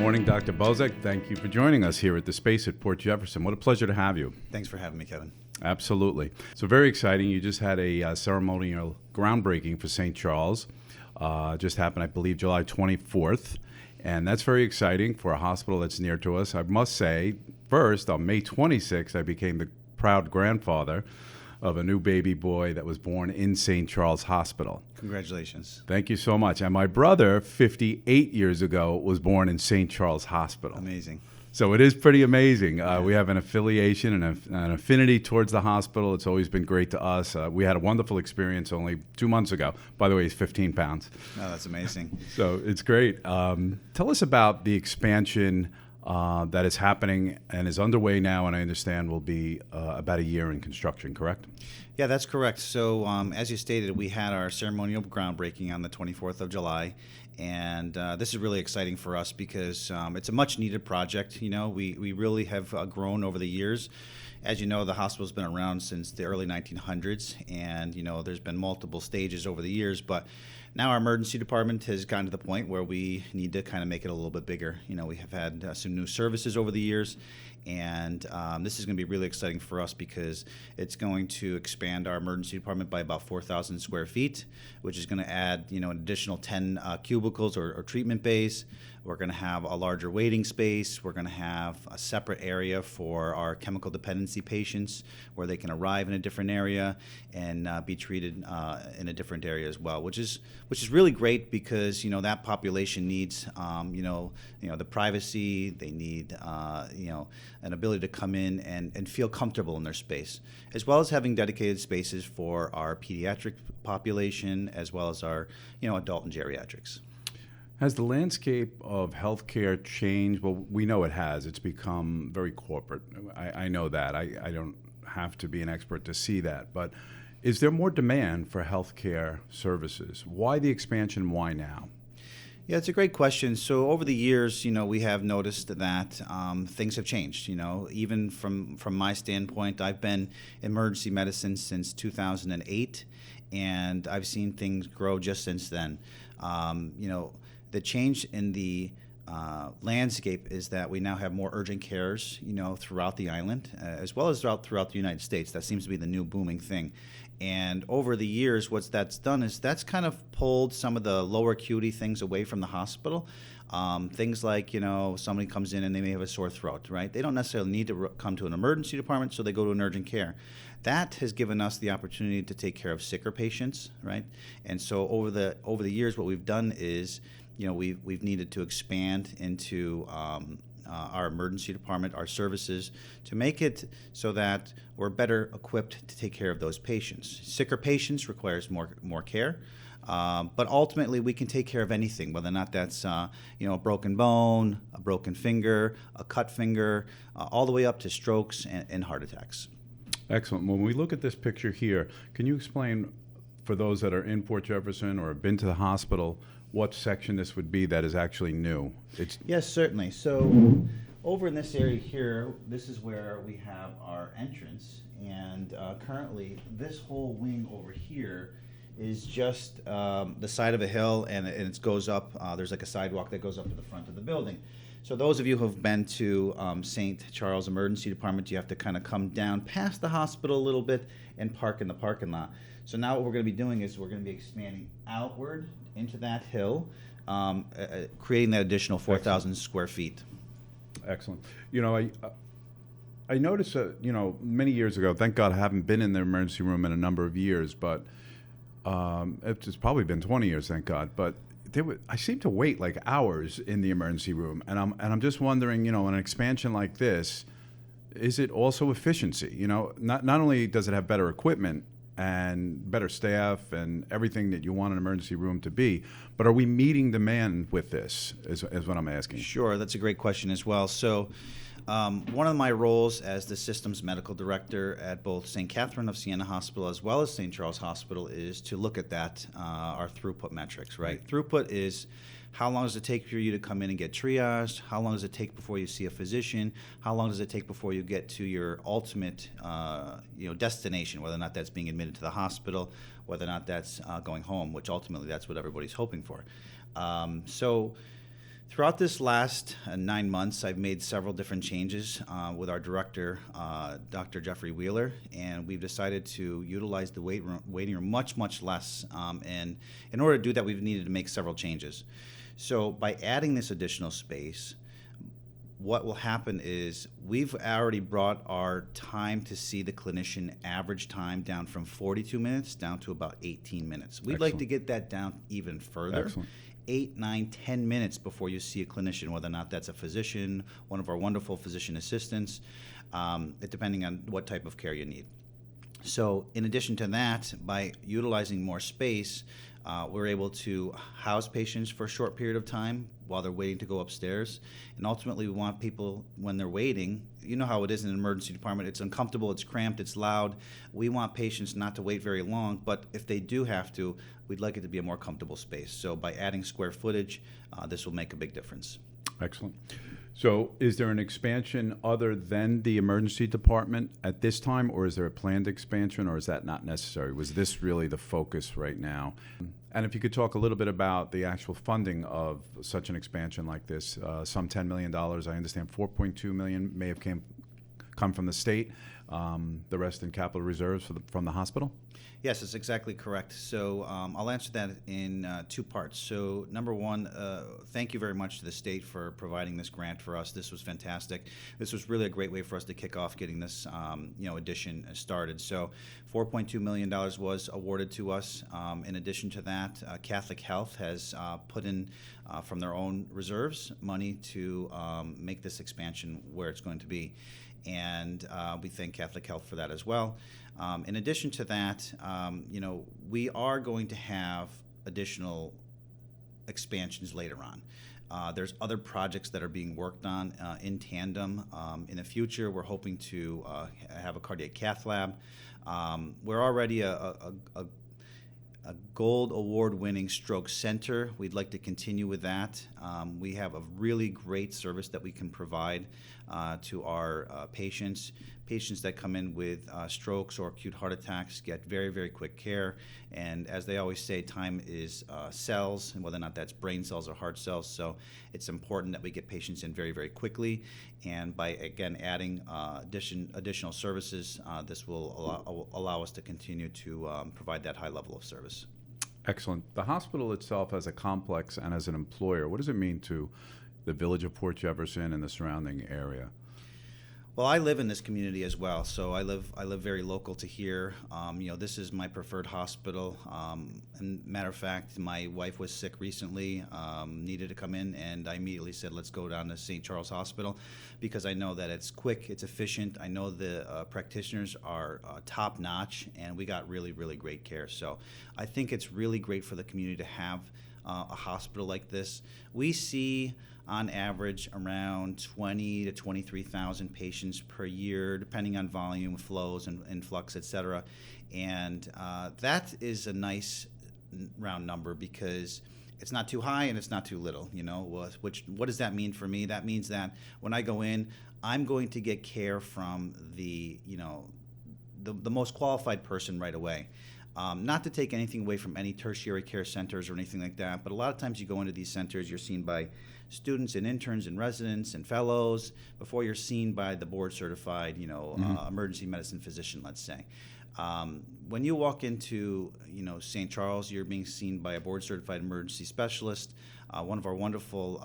morning, Dr. Bozek. Thank you for joining us here at the space at Port Jefferson. What a pleasure to have you. Thanks for having me, Kevin. Absolutely. So very exciting. You just had a ceremonial groundbreaking for St. Charles. Just happened, I believe, July 24th. And that's very exciting for a hospital that's near to us. I must say, first, on May 26th, I became the proud grandfather of a new baby boy that was born in St. Charles Hospital. Congratulations. Thank you so much. And my brother, 58 years ago, was born in St. Charles Hospital. Amazing. So it is pretty amazing. We have an affiliation and an affinity towards the hospital. It's always been great to us. We had a wonderful experience only 2 months ago. By the way, he's 15 pounds. Oh, that's amazing. So it's great. Tell us about the expansion that is happening and is underway now, and I understand will be about a year in construction, correct? Yeah, that's correct. So as you stated, we had our ceremonial groundbreaking on the 24th of July, and this is really exciting for us because it's a much-needed project. You know, we really have grown over the years. As you know, the hospital's been around since the early 1900s, and, you know, there's been multiple stages over the years, but now our emergency department has gotten to the point where we need to kind of make it a little bit bigger. You know, we have had some new services over the years, and this is going to be really exciting for us because it's going to expand our emergency department by about 4,000 square feet, which is going to add, you know, an additional 10 cubicles or treatment bays. We're going to have a larger waiting space. We're going to have a separate area for our chemical dependency patients where they can arrive in a different area and be treated in a different area as well, which is really great because, you know, that population needs, you know, the privacy. They need, you know, an ability to come in and feel comfortable in their space, as well as having dedicated spaces for our pediatric population, as well as our, you know, adult and geriatrics. Has the landscape of healthcare changed? Well, we know it has. It's become very corporate. I know that. I don't have to be an expert to see that. But is there more demand for healthcare services? Why the expansion? Why now? Yeah, it's a great question. So over the years, you know, we have noticed that things have changed. You know, even from my standpoint, I've been in emergency medicine since 2008, and I've seen things grow just since then. You know, the change in the landscape is that we now have more urgent cares, you know, throughout the island, as well as throughout the United States. That seems to be the new booming thing. And over the years, what that's done is that's kind of pulled some of the lower acuity things away from the hospital. Things like, you know, somebody comes in and they may have a sore throat, right? They don't necessarily need to come to an emergency department, so they go to an urgent care. That has given us the opportunity to take care of sicker patients, right? And so over the years, what we've done is, you know, we've needed to expand into our emergency department, our services, to make it so that we're better equipped to take care of those patients. Sicker patients requires more care, but ultimately we can take care of anything, whether or not that's you know, a broken bone, a broken finger, a cut finger, all the way up to strokes and heart attacks. Excellent. When we look at this picture here, can you explain for those that are in Port Jefferson or have been to the hospital what section this would be that is actually new? Yes, certainly. So over in this area here, this is where we have our entrance, and currently this whole wing over here is just the side of a hill, and it goes up. There's like a sidewalk that goes up to the front of the building. So those of you who have been to St. Charles Emergency Department, you have to kind of come down past the hospital a little bit and park in the parking lot. So now what we're going to be doing is we're going to be expanding outward into that hill, creating that additional 4,000 square feet. Excellent. You know, I noticed that, you know, many years ago, thank God I haven't been in the emergency room in a number of years, but it's probably been 20 years, thank God. But I seem to wait like hours in the emergency room, and I'm just wondering, you know, an expansion like this, is it also efficiency? You know, not only does it have better equipment and better staff and everything that you want an emergency room to be, but are we meeting demand with this, is what I'm asking. Sure, that's a great question as well. So one of my roles as the systems medical director at both St. Catherine of Siena Hospital as well as St. Charles Hospital is to look at that, our throughput metrics, right? Throughput is how long does it take for you to come in and get triaged? How long does it take before you see a physician? How long does it take before you get to your ultimate destination, whether or not that's being admitted to the hospital, whether or not that's going home, which ultimately that's what everybody's hoping for. So Throughout this last 9 months, I've made several different changes with our director, Dr. Jeffrey Wheeler, and we've decided to utilize the waiting room much less. And in order to do that, we've needed to make several changes. So by adding this additional space, what will happen is we've already brought our time to see the clinician average time down from 42 minutes down to about 18 minutes. We'd like to get that down even further. Excellent. 8, 9, 10 minutes before you see a clinician, whether or not that's a physician, one of our wonderful physician assistants, depending on what type of care you need. So in addition to that, by utilizing more space, we're able to house patients for a short period of time while they're waiting to go upstairs. And ultimately, we want people, when they're waiting, you know how it is in an emergency department, it's uncomfortable, it's cramped, it's loud. We want patients not to wait very long, but if they do have to, we'd like it to be a more comfortable space. So by adding square footage, this will make a big difference. Excellent. So is there an expansion other than the emergency department at this time, or is there a planned expansion, or is that not necessary? Was this really the focus right now? And if you could talk a little bit about the actual funding of such an expansion like this, some $10 million, I understand $4.2 million may have come from the state, the rest in capital reserves from the hospital? Yes, that's exactly correct. So I'll answer that in 2 parts. So number one, thank you very much to the state for providing this grant for us. This was fantastic. This was really a great way for us to kick off getting this addition started. So $4.2 million was awarded to us. In addition to that, Catholic Health has put in from their own reserves money to make this expansion where it's going to be. And we thank Catholic Health for that as well. In addition to that, we are going to have additional expansions later on. There's other projects that are being worked on in tandem. In the future, we're hoping to have a cardiac cath lab. We're already a gold award-winning stroke center. We'd like to continue with that. We have a really great service that we can provide to our patients. Patients that come in with strokes or acute heart attacks get very quick care. And as they always say, time is cells, and whether or not that's brain cells or heart cells. So it's important that we get patients in very quickly. And by, again, adding additional services, this will allow us to continue to provide that high level of service. Excellent. The hospital itself as a complex and as an employer, what does it mean to the village of Port Jefferson and the surrounding area? Well, I live in this community as well, so I live very local to here. This is my preferred hospital. And matter of fact, my wife was sick recently, needed to come in, and I immediately said, let's go down to St Charles Hospital, because I know that it's quick, it's efficient. I know the practitioners are top notch, and we got really great care. So I think it's really great for the community to have a hospital like this. We see on average around 20 to 23,000 patients per year, depending on volume, flows, and influx, et cetera. And that is a nice round number because it's not too high and it's not too little, what does that mean for me? That means that when I go in, I'm going to get care from the most qualified person right away. Not to take anything away from any tertiary care centers or anything like that, but a lot of times you go into these centers, you're seen by students and interns and residents and fellows before you're seen by the board certified, emergency medicine physician, let's say. When you walk into, St. Charles, you're being seen by a board certified emergency specialist, one of our wonderful,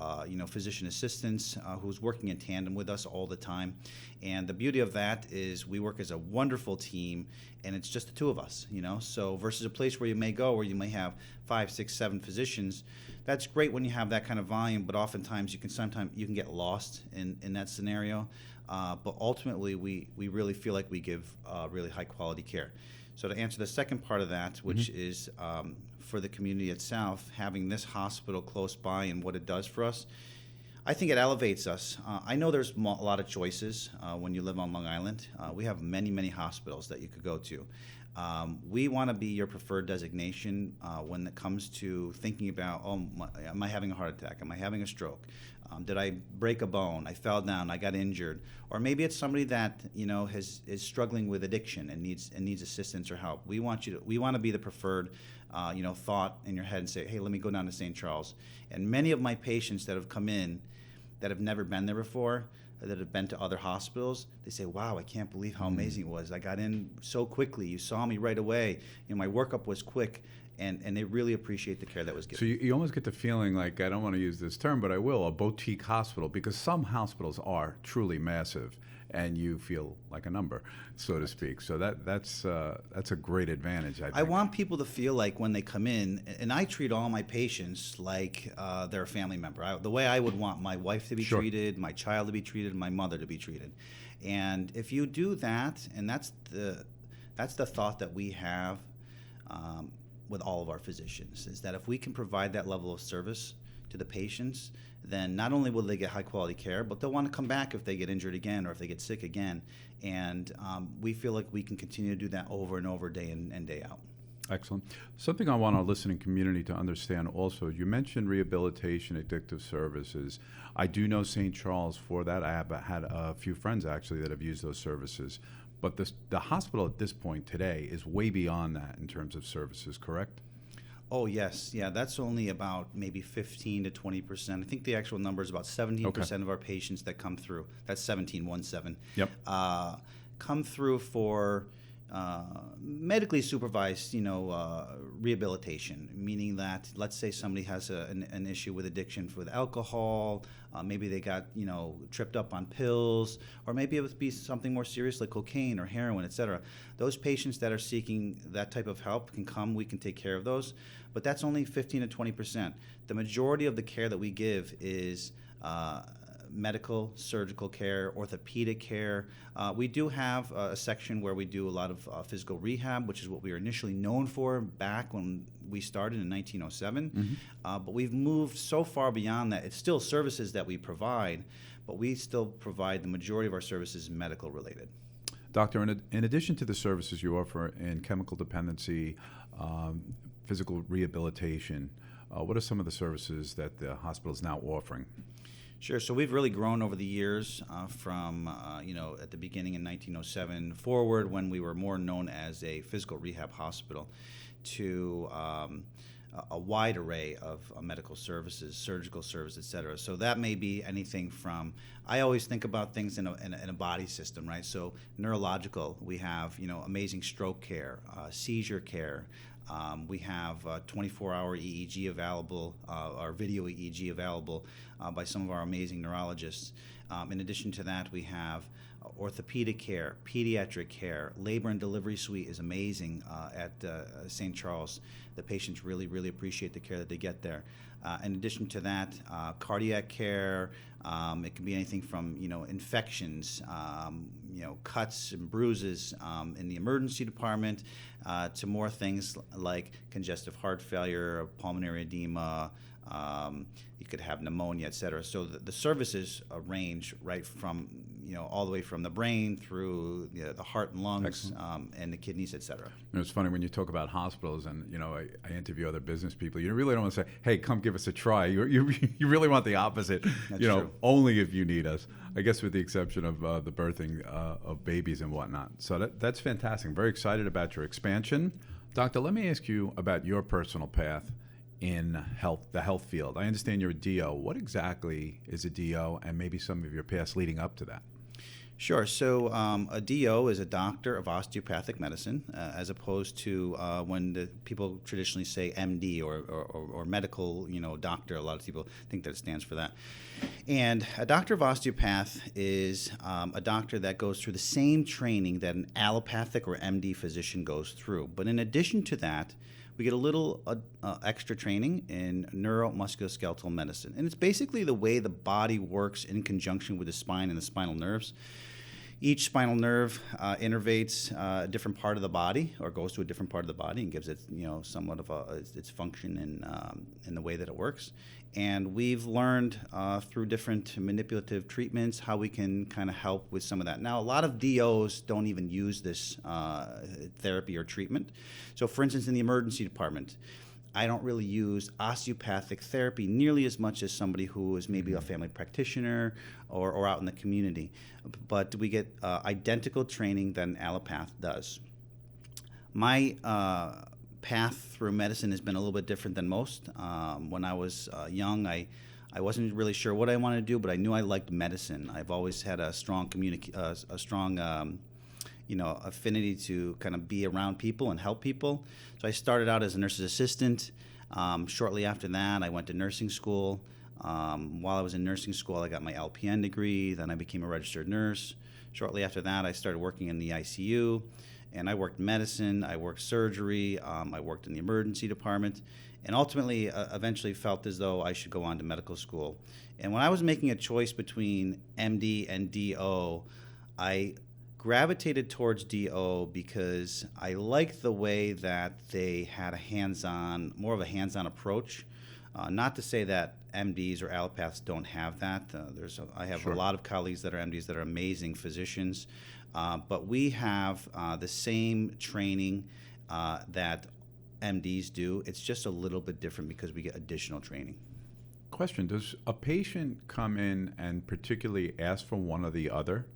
physician assistants who's working in tandem with us all the time. And the beauty of that is we work as a wonderful team, and it's just the two of us, So versus a place where you may go where you may have 5, 6, 7 physicians, that's great when you have that kind of volume, but oftentimes you can get lost in that scenario. But ultimately, we really feel like we give really high quality care. So to answer the second part of that, which is for the community itself, having this hospital close by and what it does for us, I think it elevates us. I know there's a lot of choices when you live on Long Island. We have many hospitals that you could go to. We want to be your preferred designation when it comes to thinking about, am I having a heart attack? Am I having a stroke? Did I break a bone? I fell down. I got injured. Or maybe it's somebody that is struggling with addiction and needs assistance or help. We want to be the preferred thought in your head and say, hey, let me go down to St. Charles. And many of my patients that have come in that have never been there before, that have been to other hospitals, they say, wow, I can't believe how amazing it was. I got in so quickly. You saw me right away. My workup was quick. And they really appreciate the care that was given. So you almost get the feeling like, I don't want to use this term, but I will, a boutique hospital, because some hospitals are truly massive, and you feel like a number, so to speak. So that's a great advantage, I think. I want people to feel like when they come in, and I treat all my patients like they're a family member. The way I would want my wife to be Sure. treated, my child to be treated, my mother to be treated. And if you do that, and that's the thought that we have with all of our physicians, is that if we can provide that level of service to the patients, then not only will they get high quality care, but they'll want to come back if they get injured again or if they get sick again. And we feel like we can continue to do that over and over, day in and day out. Excellent. Something I want our listening community to understand also, you mentioned rehabilitation, addictive services. I do know St. Charles for that. I have had a few friends actually that have used those services. But the hospital at this point today is way beyond that in terms of services, correct? Oh, yes. Yeah, that's only about maybe 15 to 20%. I think the actual number is about 17% of our patients that come through. That's 17. Yep. Come through for medically supervised, rehabilitation, meaning that, let's say somebody has an issue with addiction with alcohol, maybe they got, tripped up on pills, or maybe it would be something more serious like cocaine or heroin, etc. Those patients that are seeking that type of help can come, we can take care of those, but that's only 15 to 20%. The majority of the care that we give is medical, surgical care, orthopedic care. We do have a section where we do a lot of physical rehab, which is what we were initially known for back when we started in 1907. Mm-hmm. But we've moved so far beyond that. It's still services that we provide, but we still provide the majority of our services medical related. Doctor, in addition to the services you offer in chemical dependency, physical rehabilitation, what are some of the services that the hospital is now offering? Sure. So we've really grown over the years from, at the beginning in 1907 forward, when we were more known as a physical rehab hospital, to a wide array of medical services, surgical services, et cetera. So that may be anything from, I always think about things in a body system, right? So neurological, we have, amazing stroke care, seizure care. We have 24-hour EEG available, our video EEG available by some of our amazing neurologists. In addition to that, we have orthopedic care, pediatric care, labor and delivery suite is amazing at St. Charles. The patients really, really appreciate the care that they get there. In addition to that, cardiac care, it can be anything from, infections, cuts and bruises in the emergency department, to more things like congestive heart failure, pulmonary edema, you could have pneumonia, et cetera. So the services range right from, all the way from the brain through the heart and lungs, and the kidneys, et cetera. It's funny when you talk about hospitals, and I interview other business people. You really don't want to say, "Hey, come give us a try." You really want the opposite. That's true. Only if you need us. I guess with the exception of the birthing of babies and whatnot. So that's fantastic. I'm very excited about your expansion, Doctor. Let me ask you about your personal path in the health field. I understand you're a DO. What exactly is a DO, and maybe some of your past leading up to that? Sure. So a DO is a doctor of osteopathic medicine, as opposed to when the people traditionally say MD or medical, doctor. A lot of people think that it stands for that. And a doctor of osteopath is a doctor that goes through the same training that an allopathic or MD physician goes through. But in addition to that, we get a little extra training in neuromusculoskeletal medicine. And it's basically the way the body works in conjunction with the spine and the spinal nerves. Each spinal nerve innervates a different part of the body, or goes to a different part of the body, and gives it, somewhat of its function in the way that it works. And we've learned through different manipulative treatments how we can kind of help with some of that. Now, a lot of DOs don't even use this therapy or treatment. So, for instance, in the emergency department, I don't really use osteopathic therapy nearly as much as somebody who is maybe a family practitioner or out in the community. But we get identical training that an allopath does. My path through medicine has been a little bit different than most. When I was young, I wasn't really sure what I wanted to do, but I knew I liked medicine. I've always had a strong affinity to kind of be around people and help people. So I started out as a nurse's assistant. Shortly after that, I went to nursing school. While I was in nursing school, I got my LPN degree. Then I became a registered nurse. Shortly after that, I started working in the ICU, and I worked medicine, I worked surgery, I worked in the emergency department, and ultimately, eventually felt as though I should go on to medical school. And when I was making a choice between MD and DO, I gravitated towards DO because I liked the way that they had more of a hands-on approach. Not to say that MDs or allopaths don't have that. I have Sure. a lot of colleagues that are MDs that are amazing physicians, but we have the same training that MDs do. It's just a little bit different because we get additional training. Question: does a patient come in and particularly ask for one or the other?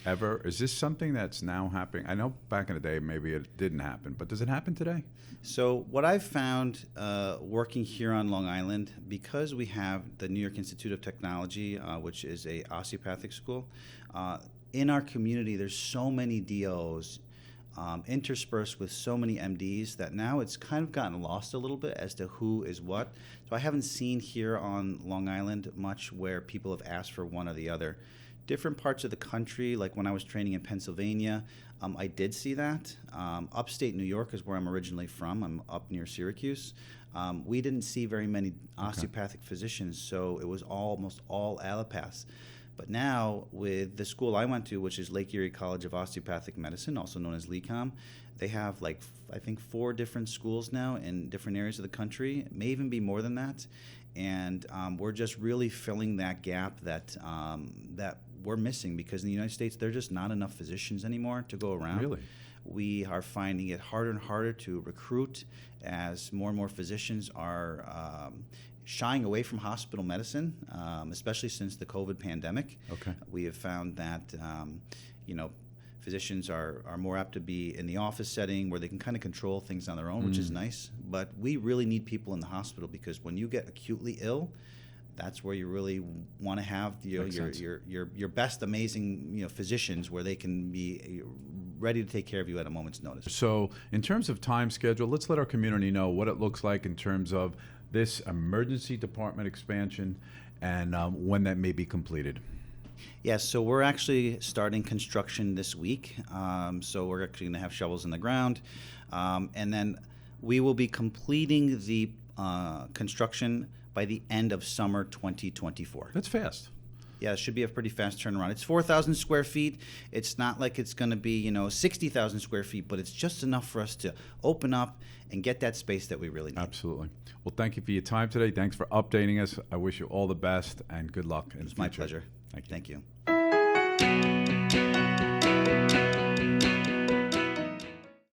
Ever? Is this something that's now happening? I know back in the day maybe it didn't happen, but does it happen today? So what I've found working here on Long Island, because we have the New York Institute of Technology, which is a osteopathic school, in our community there's so many DOs interspersed with so many MDs that now it's kind of gotten lost a little bit as to who is what. So I haven't seen here on Long Island much where people have asked for one or the other. Different parts of the country, like when I was training in Pennsylvania, I did see that. Upstate New York is where I'm originally from. I'm up near Syracuse. We didn't see very many osteopathic physicians, so it was almost all allopaths. But now, with the school I went to, which is Lake Erie College of Osteopathic Medicine, also known as LECOM, they have I think 4 different schools now in different areas of the country. It may even be more than that. And we're just really filling that gap that we're missing, because in the United States, there are just not enough physicians anymore to go around. Really? We are finding it harder and harder to recruit as more and more physicians are shying away from hospital medicine, especially since the COVID pandemic. Okay. We have found that, physicians are more apt to be in the office setting where they can kind of control things on their own, which is nice. But we really need people in the hospital, because when you get acutely ill, that's where you really want to have your best amazing physicians, where they can be ready to take care of you at a moment's notice. So in terms of time schedule, let's let our community know what it looks like in terms of this emergency department expansion and when that may be completed. Yes, so we're actually starting construction this week. So we're actually going to have shovels in the ground. And then we will be completing the construction by the end of summer 2024. That's fast. Yeah, it should be a pretty fast turnaround. It's 4,000 square feet. It's not like it's going to be, 60,000 square feet, but it's just enough for us to open up and get that space that we really need. Absolutely. Well, thank you for your time today. Thanks for updating us. I wish you all the best and good luck in the future. It's my pleasure. Thank you. Thank you.